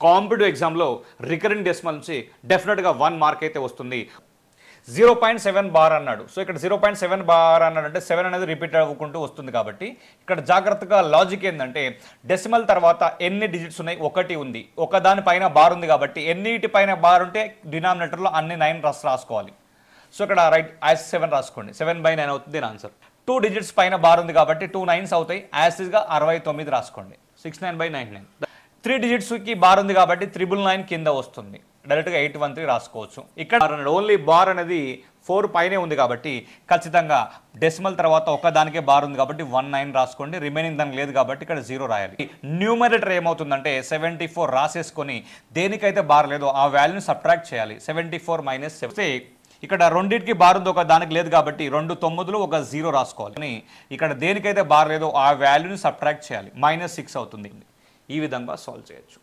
Competitive ఎగ్జామ్లో recurrent decimal నుంచి డెఫినెట్గా 1 మార్క్ అయితే వస్తుంది. 0.7 బార్ అన్నాడు. సో ఇక్కడ 0.7 బార్ అన్నాడు అంటే 7 అనేది రిపీట్ అవ్వకుంటూ వస్తుంది కాబట్టి ఇక్కడ జాగ్రత్తగా లాజిక్ ఏంటంటే డెసిమల్ తర్వాత ఎన్ని డిజిట్స్ ఉన్నాయి, 1 ఉంది, ఒకదానిపైన బార్ ఉంది కాబట్టి ఎన్నిటిపైన బార్ ఉంటే డినామినేటర్లో అన్ని 9 రాసుకోవాలి. సో ఇక్కడ రైట్ యాజ్ 7 రాసుకోండి. 7/9 అవుతుంది దీని ఆన్సర్. 2 డిజిట్స్ పైన బార్ ఉంది కాబట్టి 2 9s అవుతాయి. యాజ్గా 69 రాసుకోండి. 69/99. 3 డిజిట్స్కి బార్ ఉంది కాబట్టి 999 కింద వస్తుంది. డైరెక్ట్గా 813 రాసుకోవచ్చు. ఇక్కడ ఓన్లీ బార్ అనేది 4 పైనే ఉంది కాబట్టి ఖచ్చితంగా డెసిమల్ తర్వాత ఒకదానికే బార్ ఉంది కాబట్టి 19 రాసుకోండి. రిమైనింగ్ దానికి లేదు కాబట్టి ఇక్కడ 0 రాయాలి. న్యూమరేటర్ ఏమవుతుందంటే 74 రాసేసుకొని దేనికైతే బార్ లేదో ఆ వాల్యూని సబ్ట్రాక్ట్ చేయాలి. 74 - 7. ఇక్కడ రెండింటికి బార్ ఉంది, ఒక దానికి లేదు కాబట్టి 2 9లు ఒక 0 రాసుకోవాలి. ఇక్కడ దేనికైతే బార్ లేదో ఆ వాల్యూని సబ్ట్రాక్ట్ చేయాలి. -6 అవుతుంది. ఈ విధంగా సాల్వ్ చేయొచ్చు.